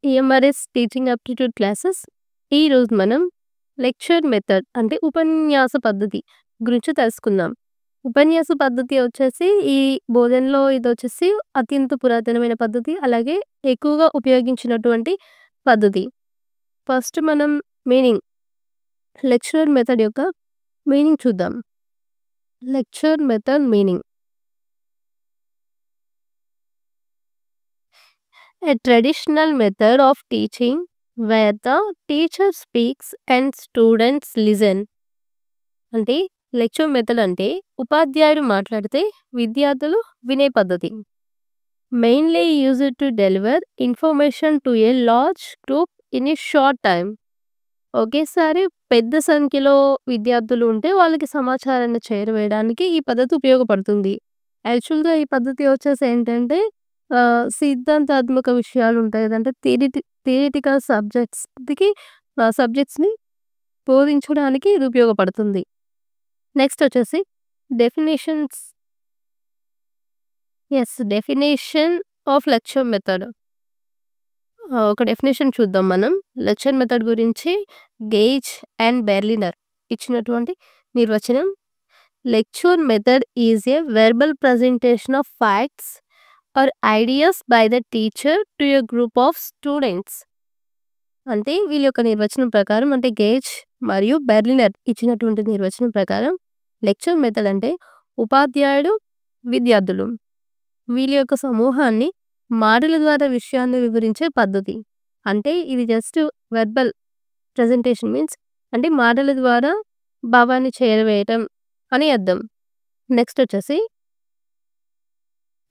EMRS teaching aptitude classes. ఈరోజు మనం lecture method అంటే ఉపన్యాస పద్ధతి గురించి తెలుసుకుందాం. ఉపన్యాస పద్ధతి వచ్చేసి ఈ బోధనలో ఇదొచ్చేసి అత్యంత పురాతనమైన పద్ధతి. అలాగే ఎక్కువగా ఉపయోగించినటువంటి పద్ధతి. ఫస్ట్ మనం మీనింగ్ లెక్చర్ మెథడ్ యొక్క మీనింగ్ చూద్దాం. Lecture method meaning a traditional method of teaching where the teacher speaks and students listen. అంటే లెక్చర్ మెథడ్ అంటే ఉపాధ్యాయుడు మాట్లాడితే విద్యార్థులు వినే పద్ధతి. Mainly used to deliver information to a large group in a short time. ఒకేసారి పెద్ద సంఖ్యలో విద్యార్థులు ఉంటే వాళ్ళకి సమాచారాన్ని చేరవేయడానికి ఈ పద్ధతి ఉపయోగపడుతుంది. యాక్చువల్గా ఈ పద్ధతి వచ్చేసి ఏంటంటే సిద్ధాంతాత్మక విషయాలు ఉంటాయి కదంటే థియరిటికల్ సబ్జెక్ట్స్ని బోధించడానికి ఇది ఉపయోగపడుతుంది. నెక్స్ట్ వచ్చేసి definitions. Definition of lecture method. ఒక డెఫినేషన్ చూద్దాం మనం. లెక్చర్ మెథడ్ గురించి గేజ్ అండ్ బెర్లినర్ ఇచ్చినటువంటి నిర్వచనం. Lecture method is a verbal presentation of facts or ideas by the teacher to a group of students. అంటే వీళ్ళ యొక్క నిర్వచనం ప్రకారం అంటే గేజ్ మరియు బెర్లినర్ ఇచ్చినటువంటి నిర్వచనం ప్రకారం లెక్చర్ మెథడ్ అంటే ఉపాధ్యాయుడు విద్యార్థులు వీళ్ళ యొక్క సమూహాన్ని మాటల ద్వారా విషయాన్ని వివరించే పద్ధతి. అంటే ఇది జస్ట్ వెర్బల్ ప్రజెంటేషన్ మీన్స్ అంటే మాటల ద్వారా భావాన్ని చేరవేయటం అని అర్థం. నెక్స్ట్ వచ్చేసి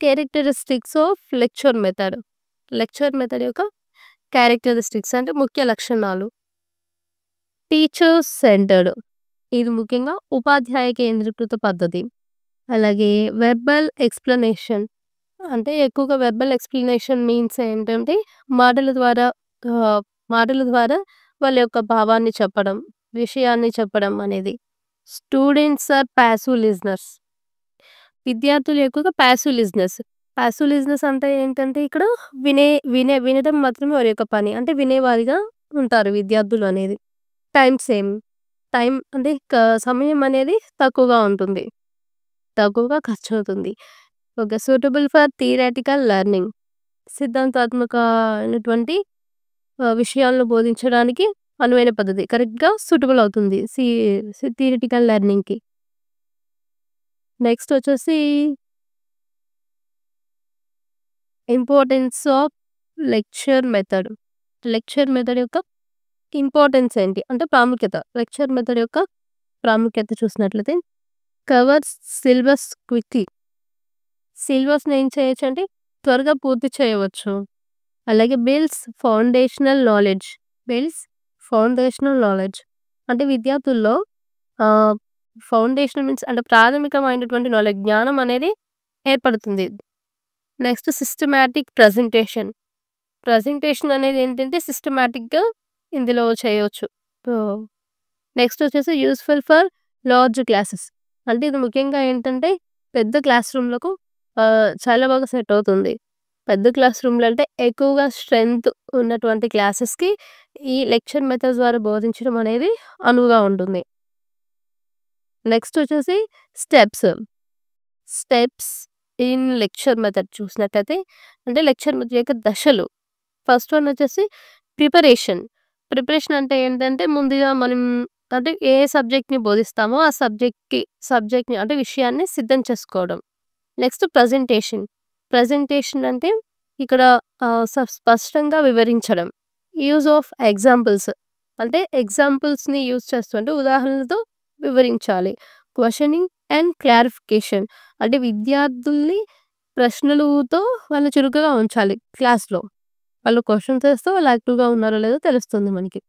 characteristics of lecture method. Lecture method యొక్క క్యారెక్టరిస్టిక్స్ అంటే ముఖ్య లక్షణాలు. టీచర్ సెంటర్డ్, ఇది ముఖ్యంగా ఉపాధ్యాయ కేంద్రీకృత పద్ధతి. అలాగే వెర్బల్ ఎక్స్ప్లెనేషన్ అంటే ఎక్కువగా వెర్బల్ ఎక్స్ప్లెనేషన్ మీన్స్ ఏంటంటే మాటల ద్వారా వాళ్ళ యొక్క భావాన్ని చెప్పడం, విషయాన్ని చెప్పడం అనేది. స్టూడెంట్స్ ఆర్ ప్యాసివ్ లిజనర్స్, విద్యార్థులు ఎక్కువగా ప్యాసివ్ లిజనర్స్. ప్యాసివ్ లిజనర్స్ అంటే ఏంటంటే ఇక్కడ వినడం మాత్రమే వారి యొక్క పని, అంటే వినేవారిగా ఉంటారు విద్యార్థులు అనేది. టైం అంటే సమయం అనేది తక్కువగా ఉంటుంది, తక్కువగా ఖర్చు అవుతుంది. Okay, suitable for theoretical learning, సిద్ధాంతాత్మక అయినటువంటి విషయాలను బోధించడానికి అనువైన పద్ధతి, కరెక్ట్గా సూటబుల్ అవుతుంది థియరిటికల్ లెర్నింగ్కి. నెక్స్ట్ వచ్చేసి importance of lecture method. Lecture method యొక్క ఇంపార్టెన్స్ ఏంటి అంటే ప్రాముఖ్యత. లెక్చర్ మెథడ్ యొక్క ప్రాముఖ్యత చూసినట్లయితే కవర్స్ సిలబస్ క్విక్లీ, సిలబస్ని ఏం చేయొచ్చు అంటే త్వరగా పూర్తి చేయవచ్చు. అలాగే బిల్డ్స్ ఫౌండేషనల్ నాలెడ్జ్ అంటే విద్యార్థుల్లో ఫౌండేషన్ మీన్స్ అంటే ప్రాథమికమైనటువంటి నాలెడ్జ్, జ్ఞానం అనేది ఏర్పడుతుంది. నెక్స్ట్ సిస్టమాటిక్ ప్రజెంటేషన్ అనేది ఏంటంటే సిస్టమాటిక్గా ఇందులో చేయవచ్చు. నెక్స్ట్ వచ్చేసి యూస్ఫుల్ ఫర్ లార్జ్ క్లాసెస్, అంటే ఇది ముఖ్యంగా ఏంటంటే పెద్ద క్లాస్ రూమ్లకు చాలా బాగా సెట్ అవుతుంది. పెద్ద క్లాస్ రూమ్లు అంటే ఎక్కువగా స్ట్రెంగ్త్ ఉన్నటువంటి క్లాసెస్కి ఈ లెక్చర్ మెథడ్ ద్వారా బోధించడం అనేది అనువుగా ఉంటుంది. నెక్స్ట్ వచ్చేసి స్టెప్స్ ఇన్ లెక్చర్ మెథడ్ చూసినట్లయితే అంటే లెక్చర్ మెథడ్ యొక్క దశలు. ఫస్ట్ వన్ వచ్చేసి ప్రిపరేషన్ అంటే ఏంటంటే ముందుగా మనం అంటే ఏ సబ్జెక్ట్ని బోధిస్తామో ఆ సబ్జెక్ట్ని అంటే విషయాన్ని సిద్ధం చేసుకోవడం. నెక్స్ట్ ప్రజెంటేషన్ అంటే ఇక్కడ స్పష్టంగా వివరించడం. యూజ్ ఆఫ్ ఎగ్జాంపుల్స్ అంటే ఎగ్జాంపుల్స్ని యూజ్ చేస్తూ అంటే ఉదాహరణలతో వివరించాలి. క్వశ్చనింగ్ అండ్ క్లారిఫికేషన్ అంటే విద్యార్థుల్ని ప్రశ్నలతో వాళ్ళు చురుకుగా ఉంచాలి. క్లాస్లో వాళ్ళు క్వశ్చన్స్ వేస్తే వాళ్ళు యాక్టివ్గా ఉన్నారో లేదో తెలుస్తుంది మనకి.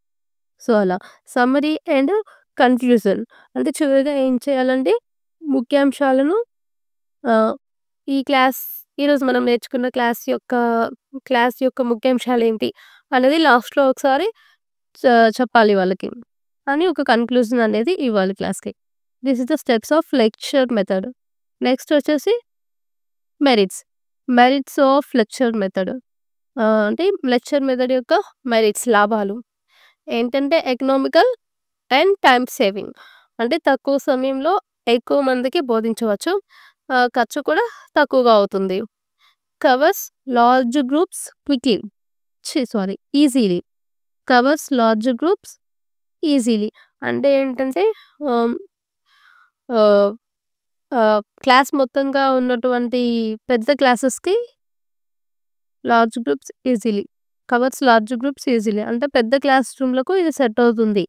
సో అలా సమ్మరీ అండ్ కన్క్లూజన్ అంటే చివరిగా ఏం చేయాలంటే ముఖ్యాంశాలను ఈరోజు మనం నేర్చుకున్న క్లాస్ యొక్క ముఖ్యాంశాలు ఏంటి అనేది లాస్ట్లో ఒకసారి చెప్పాలి వాళ్ళకి అని ఒక కన్క్లూజన్ అనేది ఇవ్వాలి క్లాస్కి. This is the steps of lecture method. Next వచ్చేసి మెరిట్స్ ఆఫ్ లెక్చర్ మెథడ్. అంటే లెక్చర్ మెథడ్ యొక్క మెరిట్స్ లాభాలు ఏంటంటే ఎకనామికల్ అండ్ టైమ్ సేవింగ్. అంటే తక్కువ సమయంలో ఎక్కువ మందికి బోధించవచ్చు. ఖర్చు కూడా తక్కువగా అవుతుంది. Covers large groups quickly. Easily. Covers large groups easily. అంటే ఏంటంటే ఆహ్, ఆహ్, క్లాస్ మొత్తంగా ఉన్నటువంటి పెద్ద క్లాసెస్‌కి large groups easily. Covers large groups easily. అంటే పెద్ద క్లాస్ రూమ్‌లకు ఇది సెట్ అవుతుంది.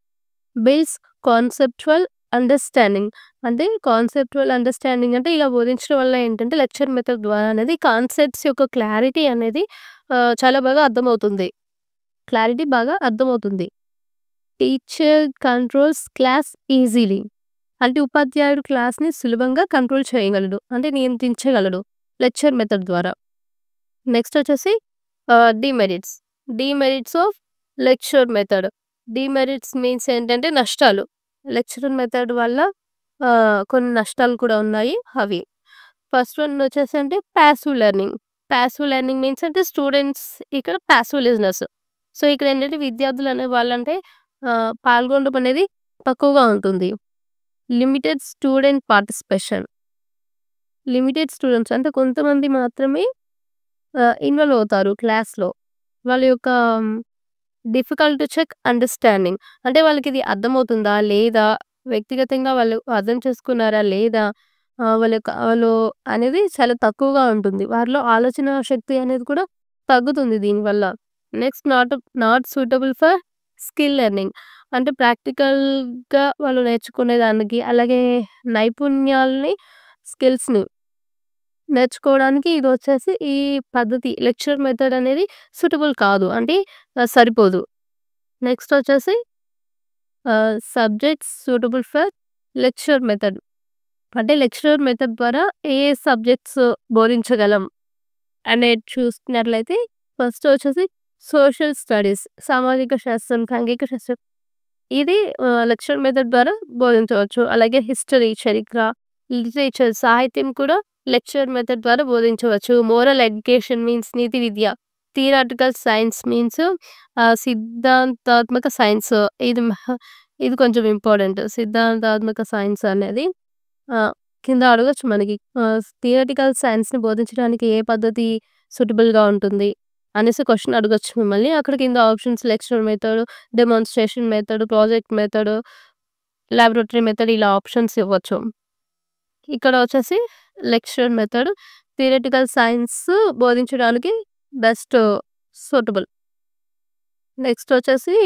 Builds conceptual understanding. అంటే కాన్సెప్చువల్ అండర్‌స్టాండింగ్ అంటే ఇలా బోధించడం వల్ల ఏంటంటే లెక్చర్ మెథడ్ ద్వారా అనేది కాన్సెప్ట్స్ యొక్క క్లారిటీ అనేది చాలా బాగా అర్థమవుతుంది. క్లారిటీ బాగా అర్థమవుతుంది. Teacher controls class easily. అంటే ఉపాధ్యాయుడు క్లాస్‌ని సులభంగా కంట్రోల్ చేయగలడు. అంటే నియంత్రించగలడు లెక్చర్ మెథడ్ ద్వారా. నెక్స్ట్ వచ్చేసి demerits. Demerits of lecture method. Demerits means ఏంటంటే నష్టాలు. లెక్చర్ మెథడ్ వల్ల కొన్ని నష్టాలు కూడా ఉన్నాయి. అవి ఫస్ట్ వన్ వచ్చేసి అంటే passive learning. Passive learning means అంటే స్టూడెంట్స్ ఇక్కడ పాసివ్ లిజనర్స్. సో ఇక్కడ ఏంటంటే విద్యార్థులు అనే వాళ్ళంటే పాల్గొనడం అనేది తక్కువగా ఉంటుంది. Limited student participation. Limited students అంటే కొంతమంది మాత్రమే ఇన్వాల్వ్ అవుతారు క్లాస్‌లో. వాళ్ళ యొక్క డిఫికల్ట్ టు చెక్ అండర్‌స్టాండింగ్. అంటే వాళ్ళకిది అర్థమవుతుందా? లేదా? వ్యక్తిగతంగా వాళ్ళు అర్థం చేసుకున్నారా? లేదా? వాళ్ళు అనేది చాలా తక్కువగా ఉంటుంది. వారిలో ఆలోచన శక్తి అనేది కూడా తగ్గుతుంది దీనివల్ల. Next not suitable for skill learning. అంటే ప్రాక్టికల్‌గా వాళ్ళు నేర్చుకునే దానికి, అలాగే నైపుణ్యాల్ని, స్కిల్స్‌ని నేర్చుకోవడానికి ఇదొచ్చేసి ఈ పద్ధతి లెక్చర్ మెథడ్ అనేది సూటబుల్ కాదు. అంటే సరిపోదు. నెక్స్ట్ వచ్చేసి subjects suitable for lecture method. అంటే లెక్చరర్ మెథడ్ ద్వారా ఏ సబ్జెక్ట్స్ బోధించగలం అనేది చూసుకున్నట్లయితే ఫస్ట్ వచ్చేసి సోషల్ స్టడీస్, సామాజిక శాస్త్రం, సాంఘిక శాస్త్రం. ఇది లెక్చర్ మెథడ్ ద్వారా బోధించవచ్చు. అలాగే హిస్టరీ, చరిత్ర, లిటరేచర్, సాహిత్యం కూడా లెక్చర్ మెథడ్ ద్వారా బోధించవచ్చు. మోరల్ ఎడ్యుకేషన్ మీన్స్ నీతి విద్య. థియరాటికల్ సైన్స్ మీన్స్ సిద్ధాంతాత్మక సైన్స్. ఇది ఇది కొంచెం ఇంపార్టెంట్. సిద్ధాంతాత్మక సైన్స్ అనేది కింద అడగొచ్చు మనకి. థియరిటికల్ సైన్స్‌ని బోధించడానికి ఏ పద్ధతి సూటబుల్‌గా ఉంటుంది అనేసి క్వెషన్ అడగొచ్చు మిమ్మల్ని. అక్కడ కింద options lecture method, demonstration method, project method, laboratory method ఇలా ఆప్షన్స్ ఇవ్వచ్చు. ఇక్కడ వచ్చేసి లెక్చర్ మెథడ్ థియరిటికల్ సైన్స్ బోధించడానికి బెస్ట్ సూటబుల్. నెక్స్ట్ వచ్చేసి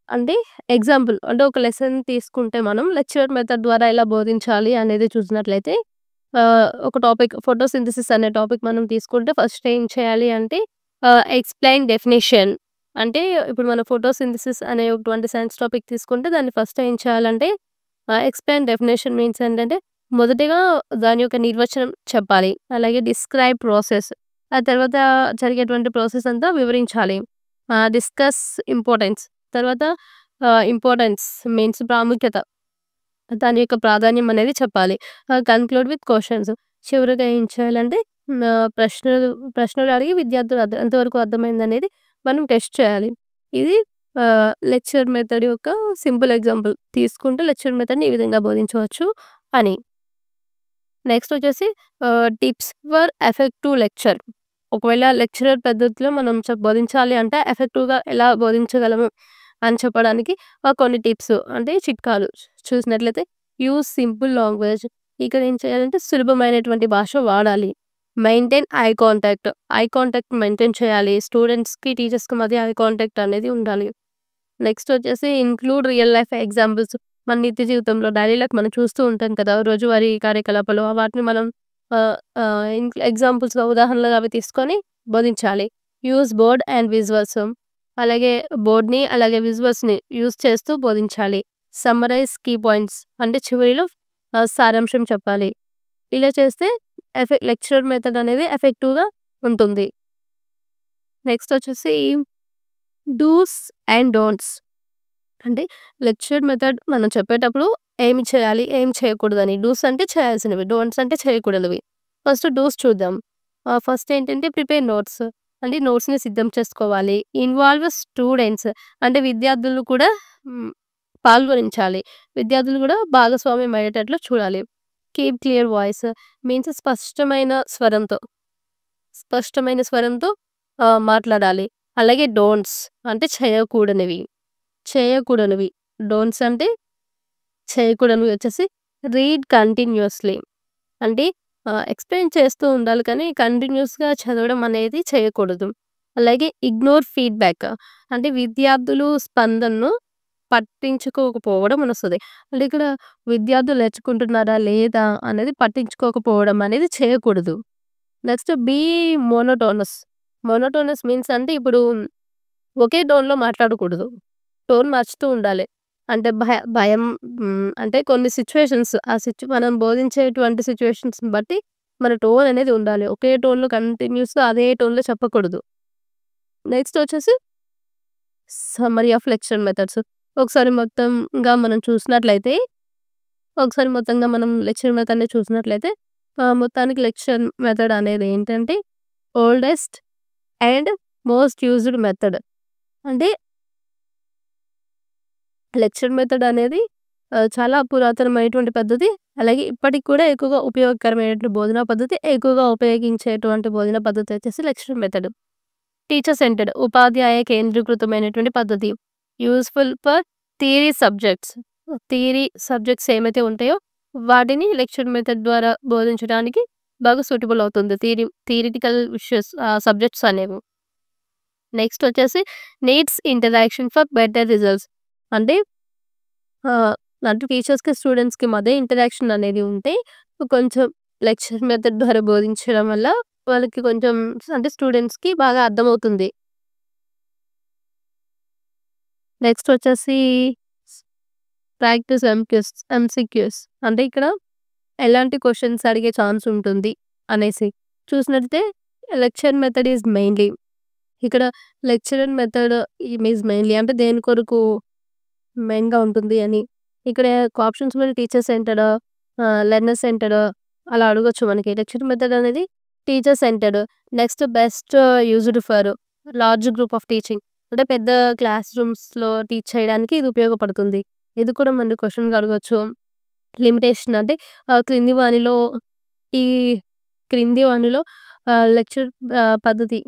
అంటే ఎగ్జాంపుల్ అంటే ఒక లెసన్ తీసుకుంటే మనం లెక్చర్ మెథడ్ ద్వారా ఎలా బోధించాలి అనేది చూసినట్లయితే ఒక టాపిక్ ఫోటోసింథసిస్ అనే టాపిక్ మనం తీసుకుంటే ఫస్ట్ ఏం చేయాలి అంటే ఎక్స్‌ప్లెయిన్ డెఫినిషన్. అంటే ఇప్పుడు మనం ఫోటోసింథసిస్ అనే అటువంటి సైన్స్ టాపిక్ తీసుకుంటే దాన్ని ఫస్ట్ ఏం చేయాలంటే ఎక్స్‌ప్లెయిన్ డెఫినిషన్ మీన్స్ ఏంటంటే మొదటిగా దాని యొక్క నిర్వచనం చెప్పాలి. అలాగే డిస్క్రైబ్ ప్రాసెస్. ఆ తర్వాత జరిగేటువంటి ప్రాసెస్ అంతా వివరించాలి. Discuss importance. తర్వాత ఇంపార్టెన్స్ మీన్స్ ప్రాముఖ్యత. దాని యొక్క ప్రాధాన్యం అనేది చెప్పాలి. Conclude with questions. చివరగా ఏం చేయాలంటే ప్రశ్నలు అడిగి విద్యార్థులు ఎంతవరకు అర్థమైందనేది మనం టెస్ట్ చేయాలి. ఇది లెక్చర్ మెథడ్ యొక్క సింపుల్ ఎగ్జాంపుల్ తీసుకుంటే లెక్చర్ మెథడ్‌ని ఈ విధంగా బోధించవచ్చు అని. నెక్స్ట్ వచ్చేసి టిప్స్ ఫర్ ఎఫెక్టివ్ లెక్చర్. ఒకవేళ లెక్చరర్ పద్ధతిలో మనం బోధించాలి అంటే ఎఫెక్టివ్‌గా ఎలా బోధించగలము అని చెప్పడానికి కొన్ని టిప్స్ అంటే చిట్కాలు చూసినట్లయితే యూజ్ సింపుల్ లాంగ్వేజ్. ఇక్కడ ఏం చేయాలంటే సులభమైనటువంటి భాష వాడాలి. Maintain eye contact. Eye contact maintain చేయాలి. స్టూడెంట్స్‌కి, టీచర్స్‌కి మధ్య ఐ కాంటాక్ట్ అనేది ఉండాలి. నెక్స్ట్ వచ్చేసి ఇంక్లూడ్ రియల్ లైఫ్ ఎగ్జాంపుల్స్. మన నిత్య జీవితంలో డైలీ లైఫ్ మనం చూస్తూ ఉంటాం కదా! రోజువారీ కార్యకలాపాలు వాటిని మనం ఎగ్జాంపుల్స్‌గా ఉదాహరణలుగా అవి తీసుకొని బోధించాలి. Use board and visuals. అలాగే బోర్డ్‌ని అలాగే విజువల్స్‌ని యూజ్ చేస్తూ బోధించాలి. సమ్మరైజ్ కీ పాయింట్స్ అంటే చివరిలో సారాంశం చెప్పాలి. ఇలా చేస్తే లెక్చరర్ మెథడ్ అనేది ఎఫెక్టివ్‌గా ఉంటుంది. నెక్స్ట్ వచ్చేసి డూస్ అండ్ డోంట్స్. అంటే లెక్చర్ మెథడ్ మనం చెప్పేటప్పుడు ఏమి చేయాలి, ఏం చేయకూడదని. డూస్ అంటే చేయాల్సినవి. డోంట్స్ అంటే చేయకూడనివి. ఫస్ట్ డూస్ చూద్దాం. ఫస్ట్ ఏంటంటే ప్రిపేర్ నోట్స్. అంటే నోట్స్‌ని సిద్ధం చేసుకోవాలి. ఇన్వాల్వ్ స్టూడెంట్స్ అంటే విద్యార్థులు కూడా హ్మ్, పాల్గొనించాలి. విద్యార్థులు కూడా భాగస్వామ్యం అయ్యేటట్లు చూడాలి. కీప్ క్లియర్ వాయిస్ మీన్స్ స్పష్టమైన స్వరంతో మాట్లాడాలి. అలాగే డోంట్స్ అంటే చేయకూడనివి. చేయకూడనివి. డోంట్స్ అంటే చేయకూడనివి వచ్చేసి రీడ్ కంటిన్యూయస్‌లీ. అంటే ఎక్స్‌ప్లెయిన్ చేస్తూ ఉండాలి కానీ కంటిన్యూయస్‌గా చదవడం అనేది చేయకూడదు. అలాగే ఇగ్నోర్ ఫీడ్‌బ్యాక్ అంటే విద్యార్థులు స్పందనను పట్టించుకోకపోవడం అనొస్తది. అంటే ఇక్కడ విద్యార్థులు నేర్చుకుంటున్నారా లేదా అనేది పట్టించుకోకపోవడం అనేది చేయకూడదు. Next be monotonous. Monotonous means అంటే ఇప్పుడు ఒకే టోన్‌లో మాట్లాడకూడదు. టోన్ మార్చుతూ ఉండాలి. అంటే భయం అంటే కొన్ని సిట్యుయేషన్స్ మనం బోధించేటువంటి సిట్యుయేషన్స్‌ని బట్టి మన టోన్ అనేది ఉండాలి. ఒకే టోన్‌లో కంటిన్యూయస్‌గా అదే టోన్‌లో చెప్పకూడదు. నెక్స్ట్ వచ్చేసి సమ్మరీ ఆఫ్ లెక్చర్ మెథడ్స్. ఒకసారి మొత్తంగా మనం చూసినట్లయితే లెక్చర్ మెథడ్‌ని చూసినట్లయితే మొత్తానికి లెక్చర్ మెథడ్ అనేది ఏంటంటే oldest and most used method. అంటే లెక్చర్ మెథడ్ అనేది చాలా పురాతనమైనటువంటి పద్ధతి. అలాగే ఇప్పటికి కూడా ఎక్కువగా ఉపయోగకరమైనటువంటి బోధనా పద్ధతి. ఎక్కువగా ఉపయోగించేటువంటి బోధనా పద్ధతి వచ్చేసి లెక్చర్ మెథడ్. టీచర్ సెంటర్డ్ ఉపాధ్యాయ కేంద్రీకృతమైనటువంటి పద్ధతి. యూజ్‌ఫుల్ ఫర్ థియరీ సబ్జెక్ట్స్ ఏమైతే ఉంటాయో వాటిని లెక్చర్ మెథడ్ ద్వారా బోధించడానికి బాగా సూటబుల్ అవుతుంది. థియరిటికల్ సబ్జెక్ట్స్ అనేవి. నెక్స్ట్ వచ్చేసి needs interaction for better results. అంటే ఆహ్, అంటే టీచర్స్‌కి, స్టూడెంట్స్‌కి మధ్య ఇంటరాక్షన్ అనేది ఉంటే కొంచెం లెక్చర్ మెథడ్ ద్వారా బోధించడం వల్ల వాళ్ళకి కొంచెం అంటే స్టూడెంట్స్‌కి బాగా అర్థమవుతుంది. నెక్స్ట్ వచ్చేసి ప్రాక్టీస్ ఎంసీక్యూస్. అంటే ఇక్కడ ఎలాంటి క్వెషన్స్ అడిగే ఛాన్స్ ఉంటుంది అనేసి. చూసినట్లయితే లెక్చర్ మెథడ్ ఈజ్ మెయిన్‌లీ ఇక్కడ లెక్చరర్ మెథడ్ ఈజ్ మెయిన్‌లీ అంటే దేని కొరకు మెయిన్‌గా ఉంటుంది అని. ఇక్కడ ఆప్షన్స్ మీద టీచర్ సెంటర్డ్, లెర్నర్ సెంటర్డ్ అలా అడగొచ్చు మనకి. లెక్చర్ మెథడ్ అనేది teacher centred. Next best used for large group of teaching. అంటే పెద్ద క్లాస్ రూమ్స్‌లో టీచ్ చేయడానికి ఇది ఉపయోగపడుతుంది. ఇది కూడా మనకి క్వెషన్‌గా అడగొచ్చు. లిమిటేషన్ అంటే క్రింది వానిలో ఈ క్రింది వానిలో లెక్చర్ పద్ధతి,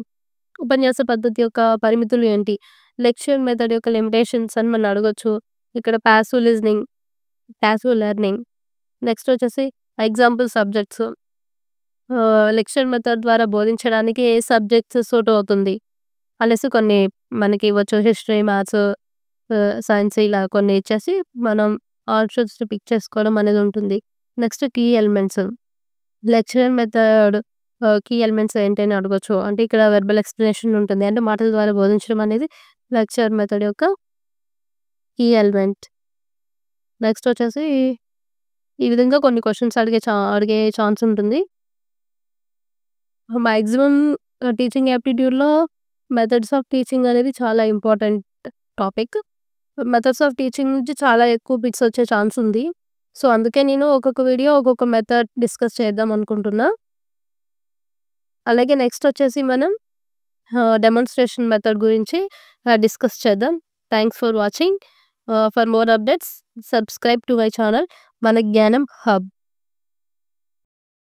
ఉపన్యాస పద్ధతి యొక్క పరిమితులు ఏంటి? లెక్చర్ మెథడ్ యొక్క లిమిటేషన్స్ అని మనం అడగొచ్చు. ఇక్కడ ప్యాసివ్ లెర్నింగ్. నెక్స్ట్ వచ్చేసి ఎగ్జాంపుల్ సబ్జెక్ట్స్. లెక్చర్ మెథడ్ ద్వారా బోధించడానికి ఏ సబ్జెక్ట్స్ సూట్ అవుతుంది అనేసి కొన్ని మనకి ఇవ్వచ్చు. హిస్టరీ, మ్యాథ్స్, సైన్స్ ఇలా కొన్ని ఇచ్చేసి మనం ఆప్షన్స్ పిక్ చేసుకోవడం అనేది ఉంటుంది. Next key elements. Lecturer method key elements ఏంటని అడగొచ్చు. అంటే ఇక్కడ వెర్బల్ ఎక్స్‌ప్లనేషన్ ఉంటుంది. అంటే మాటల ద్వారా బోధించడం అనేది లెక్చర్ మెథడ్ యొక్క కీ ఎలిమెంట్. నెక్స్ట్ వచ్చేసి ఈ విధంగా కొన్ని క్వెషన్స్ అడిగే ఛాన్స్ ఉంటుంది. మాక్సిమం టీచింగ్ యాప్టిట్యూడ్‌లో మెథడ్స్ ఆఫ్ టీచింగ్ అనేది చాలా important topic. Methods of teaching నుంచి చాలా ఎక్కువ బిట్స్ వచ్చే ఛాన్స్ ఉంది. సో, అందుకే నేను ఒక్కొక్క వీడియో ఒక్కొక్క మెథడ్ డిస్కస్ చేద్దాం అనుకుంటున్నా. అలాగే నెక్స్ట్ వచ్చేసి మనం డెమాన్‌స్ట్రేషన్ మెథడ్ గురించి డిస్కస్ చేద్దాం. Thanks for watching. For more updates subscribe to my channel మన జ్ఞానం హబ్.